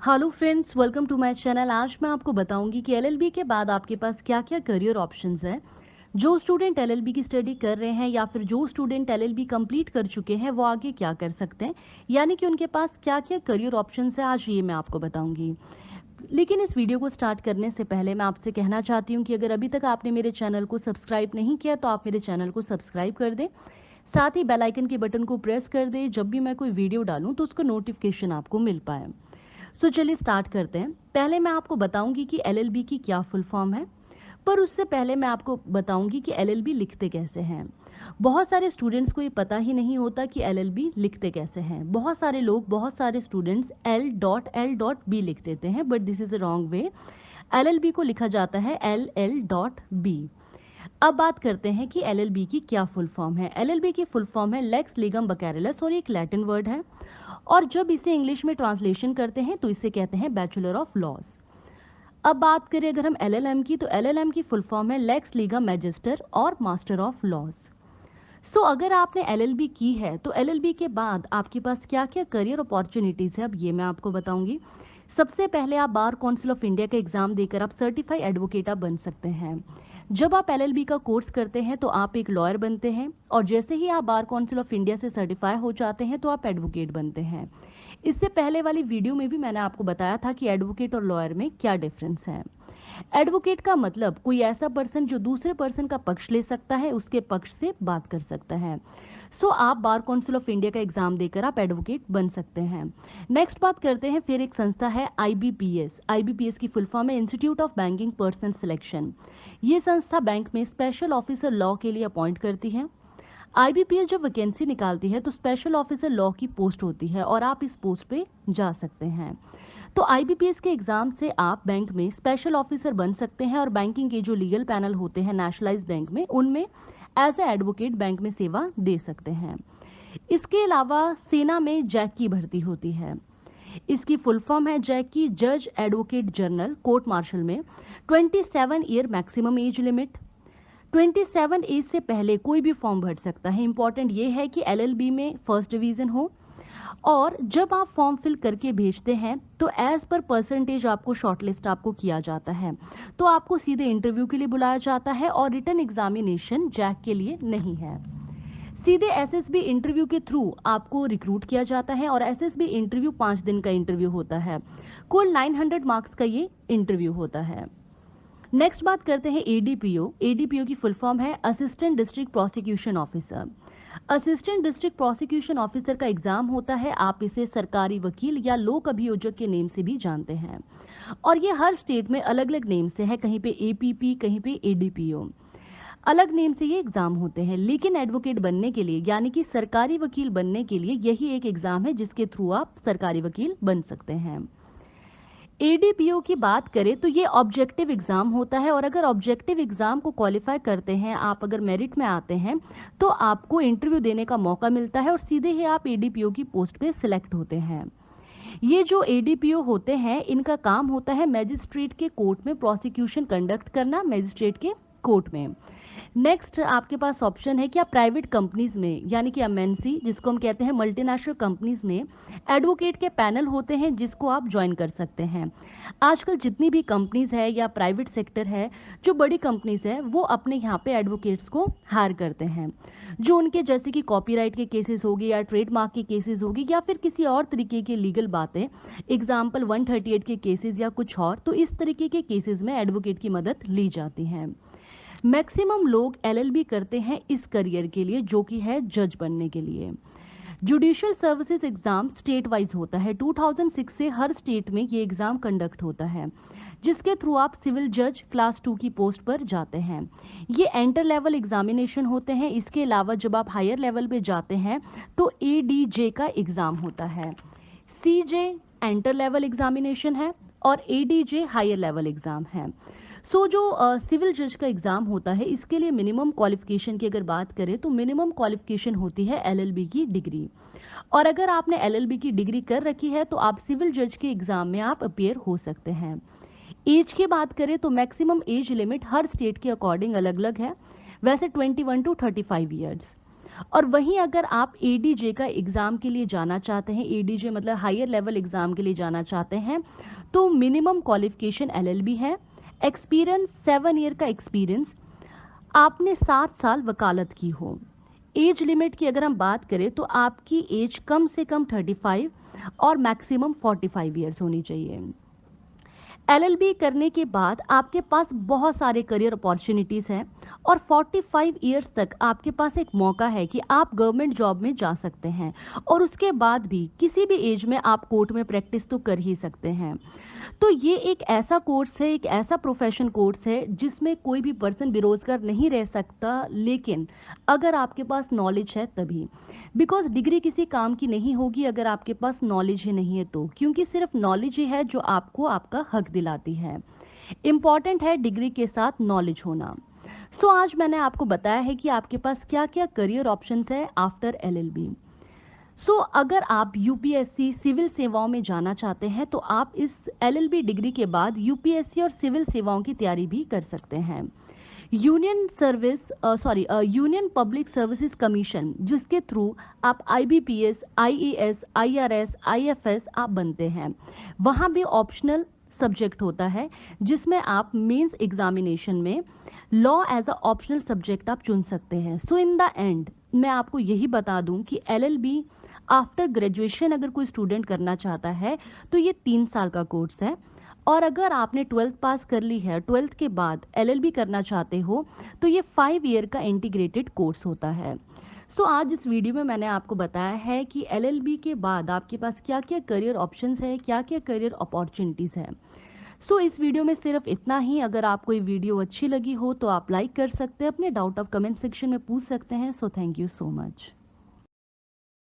Hello friends, welcome to my channel. आज मैं आपको बताऊंगी कि एलएलबी के बाद आपके पास क्या-क्या करियर ऑप्शंस हैं। जो स्टूडेंट एलएलबी की स्टडी कर रहे हैं या फिर जो स्टूडेंट एलएलबी कंप्लीट कर चुके हैं वो आगे क्या कर सकते हैं, यानी कि उनके पास क्या-क्या करियर ऑप्शंस हैं, आज ये मैं आपको बताऊंगी। लेकिन इस वीडियो को स्टार्ट करने से पहले मैं आपसे कहना चाहती हूँ कि अगर अभी तक आपने मेरे चैनल को सब्सक्राइब नहीं किया तो आप मेरे चैनल को सब्सक्राइब कर दें। साथ ही बेल आइकन के बटन को प्रेस कर दें, जब भी मैं कोई वीडियो डालूं तो उसका नोटिफिकेशन आपको मिल पाए। चलिए स्टार्ट करते हैं। पहले मैं आपको बताऊंगी कि एलएलबी की क्या फुल फॉर्म है, पर उससे पहले मैं आपको बताऊंगी कि एलएलबी लिखते कैसे हैं। बहुत सारे स्टूडेंट्स को ये पता ही नहीं होता कि एलएलबी लिखते कैसे हैं। बहुत सारे स्टूडेंट्स L.L.B लिख देते हैं, but this is a wrong way. LLB को लिखा जाता है LL.B। अब बात करते हैं कि एलएलबी की क्या फुल फॉर्म है। एलएलबी की फुल फॉर्म है लेक्स लिगम बकैरेलस और एक लैटिन वर्ड है, और जब इसे इंग्लिश में ट्रांसलेशन करते हैं तो इसे कहते हैं बैचलर ऑफ लॉज। अब बात करें अगर हम एलएलएम की, तो एलएलएम की फुल फॉर्म है लेक्स लिगम मैजिस्टर और मास्टर ऑफ लॉज। अगर आपने एलएलबी की है तो एलएलबी के बाद आपके पास क्या क्या करियर अपॉर्चुनिटीज है, अब ये मैं आपको बताऊंगी। सबसे पहले आप बार काउंसिल ऑफ इंडिया का एग्जाम देकर आप सर्टिफाइड एडवोकेट आप बन सकते हैं। जब आप एलएलबी का कोर्स करते हैं तो आप एक लॉयर बनते हैं, और जैसे ही आप बार काउंसिल ऑफ इंडिया से सर्टिफाई हो जाते हैं तो आप एडवोकेट बनते हैं। इससे पहले वाली वीडियो में भी मैंने आपको बताया था कि एडवोकेट और लॉयर में क्या डिफरेंस है। एडवोकेट का मतलब कोई ऐसा पर्सन जो दूसरे पर्सन का पक्ष ले सकता है, उसके पक्ष से बात कर सकता है। आप बार काउंसिल ऑफ इंडिया का एग्जाम देकर आप एडवोकेट बन सकते हैं। नेक्स्ट बात करते हैं, फिर एक संस्था है आईबीपीएस। आईबीपीएस की फुल फॉर्म है institute of banking person selection. ये संस्था बैंक में स्पेशल ऑफिसर लॉ के लिए अपॉइंट करती है। आईबीपीएस जब वैकेंसी निकालती है तो स्पेशल ऑफिसर लॉ की पोस्ट होती है और आप इस पोस्ट पे जा सकते हैं। तो आईबीपीएस के एग्जाम से आप बैंक में स्पेशल ऑफिसर बन सकते हैं, और बैंकिंग के जो लीगल पैनल होते हैं नेशनलाइज्ड बैंक में, उनमें एज ए एडवोकेट बैंक में सेवा दे सकते हैं। इसके अलावा सेना में जैक की भर्ती होती है। इसकी फुल फॉर्म है जैक की जज एडवोकेट जनरल कोर्ट मार्शल में। 27 year maximum age limit. 27 age से पहले कोई भी फॉर्म भर सकता है। इंपॉर्टेंट ये है कि एलएलबी में फर्स्ट डिवीजन हो, और जब आप फॉर्म फिल करके भेजते हैं तो एज पर परसेंटेज आपको शॉर्टलिस्ट आपको किया जाता है, तो आपको सीधे इंटरव्यू के लिए बुलाया जाता है, और रिटन एग्जामिनेशन जैक के लिए नहीं है। सीधे एसएसबी इंटरव्यू के थ्रू आपको रिक्रूट किया जाता है, और एसएसबी इंटरव्यू 5 दिन का इंटरव्यू होता है। कुल 900 मार्क्स का ये इंटरव्यू होता है। नेक्स्ट बात करते हैं एडीपीओ। एडीपीओ की फुल फॉर्म है assistant district prosecution officer. Assistant district prosecution officer का एग्जाम होता है, आप इसे सरकारी वकील या लोक अभियोजक के नेम से भी जानते हैं, और ये हर स्टेट में अलग अलग नेम से है, कहीं पे एपीपी, कहीं पे एडीपीओ, अलग नेम से ये एग्जाम होते हैं। लेकिन एडवोकेट बनने के लिए, यानी कि सरकारी वकील बनने के लिए, यही एक एग्जाम है जिसके थ्रू आप सरकारी वकील बन सकते हैं। एडीपीओ की बात करें तो ये ऑब्जेक्टिव एग्जाम होता है, और अगर ऑब्जेक्टिव एग्जाम को क्वालिफाई करते हैं आप, अगर मेरिट में आते हैं, तो आपको इंटरव्यू देने का मौका मिलता है और सीधे ही आप एडीपीओ की पोस्ट पे सिलेक्ट होते हैं। ये जो एडीपीओ होते हैं इनका काम होता है मैजिस्ट्रेट के कोर्ट में प्रोसिक्यूशन कंडक्ट करना, मैजिस्ट्रेट के कोर्ट में। नेक्स्ट आपके पास ऑप्शन है कि आप प्राइवेट कंपनीज में, यानी कि एमएनसी जिसको हम कहते हैं मल्टीनेशनल कंपनीज में, एडवोकेट के पैनल होते हैं जिसको आप ज्वाइन कर सकते हैं। आजकल जितनी भी कंपनीज है या प्राइवेट सेक्टर है, जो बड़ी कंपनीज है, वो अपने यहाँ पे एडवोकेट्स को हायर करते हैं, जो उनके जैसे कि कॉपीराइट के केसेस होगी या ट्रेडमार्क के केसेस होगी या फिर किसी और तरीके के लीगल बातें, एग्जाम्पल 138 के केसेस या कुछ और, तो इस तरीके के केसेस में एडवोकेट की मदद ली जाती है। मैक्सिमम लोग एलएलबी करते हैं इस करियर के लिए, जो कि है जज बनने के लिए। Judicial services exam state wise होता है। 2006 से हर स्टेट में ये एग्जाम कंडक्ट होता है, जिसके थ्रू आप सिविल जज क्लास 2 की पोस्ट पर जाते हैं। ये एंटर लेवल एग्जामिनेशन होते हैं। इसके अलावा जब आप हायर लेवल पे जाते हैं तो एडीजे का एग्जाम होता है। सीजे एंटर लेवल एग्जामिनेशन है और एडीजे हायर लेवल एग्जाम है। जो सिविल जज का एग्जाम होता है, इसके लिए मिनिमम क्वालिफिकेशन की अगर बात करें तो मिनिमम क्वालिफिकेशन होती है एलएलबी की डिग्री, और अगर आपने एलएलबी की डिग्री कर रखी है तो आप सिविल जज के एग्जाम में आप अपियर हो सकते हैं। एज की बात करें तो मैक्सिमम एज लिमिट हर स्टेट के अकॉर्डिंग अलग अलग है, वैसे 21 टू 35 ईयर्स। और वहीं अगर आप एडीजे का एग्ज़ाम के लिए जाना चाहते हैं, एडीजे मतलब हायर लेवल एग्ज़ाम के लिए जाना चाहते हैं, तो मिनिमम क्वालिफिकेशन एलएलबी है, एक्सपीरियंस 7 ईयर का एक्सपीरियंस, आपने 7 साल वकालत की हो। एज लिमिट की अगर हम बात करें तो आपकी एज कम से कम 35 और मैक्सिमम 45 ईयर्स होनी चाहिए। एलएलबी करने के बाद आपके पास बहुत सारे करियर अपॉर्चुनिटीज़ हैं और 45 ईयर्स तक आपके पास एक मौका है कि आप गवर्नमेंट जॉब में जा सकते हैं और उसके बाद भी किसी भी एज में आप कोर्ट में प्रैक्टिस तो कर ही सकते हैं। तो ये एक ऐसा कोर्स है, एक ऐसा प्रोफेशन कोर्स है जिसमें कोई भी पर्सन बेरोजगार नहीं रह सकता, लेकिन अगर आपके पास नॉलेज है तभी। बिकॉज डिग्री किसी काम की नहीं होगी अगर आपके पास नॉलेज ही नहीं है तो, क्योंकि सिर्फ नॉलेज ही है जो आपको आपका हक दिलाती है। इम्पॉर्टेंट है डिग्री के साथ नॉलेज होना। सो आज मैंने आपको बताया है कि आपके पास क्या क्या करियर ऑप्शंस है आफ्टर एलएलबी। अगर आप यूपीएससी सिविल सेवाओं में जाना चाहते हैं तो आप इस एलएलबी डिग्री के बाद यूपीएससी और सिविल सेवाओं की तैयारी भी कर सकते हैं। यूनियन पब्लिक सर्विसेज कमीशन, जिसके थ्रू आप आईबीपीएस, आईएएस, आईआरएस, आईएफएस आप बनते हैं, वहाँ भी ऑप्शनल सब्जेक्ट होता है जिसमें आप मेंस एग्जामिनेशन में law as a optional subject आप चुन सकते हैं। सो इन द एंड मैं आपको यही बता दूं कि एलएलबी आफ्टर ग्रेजुएशन अगर कोई स्टूडेंट करना चाहता है तो ये 3 साल का कोर्स है, और अगर आपने 12th पास कर ली है, 12th के बाद एलएलबी करना चाहते हो तो ये 5 ईयर का इंटीग्रेटेड कोर्स होता है। आज इस वीडियो में मैंने आपको बताया है कि एलएलबी के बाद आपके पास क्या क्या करियर ऑप्शंस है, क्या क्या करियर अपॉर्चुनिटीज़ है। इस वीडियो में सिर्फ इतना ही। अगर आपको ये वीडियो अच्छी लगी हो तो आप लाइक कर सकते हैं, अपने डाउट आप कमेंट सेक्शन में पूछ सकते हैं। Thank you so much.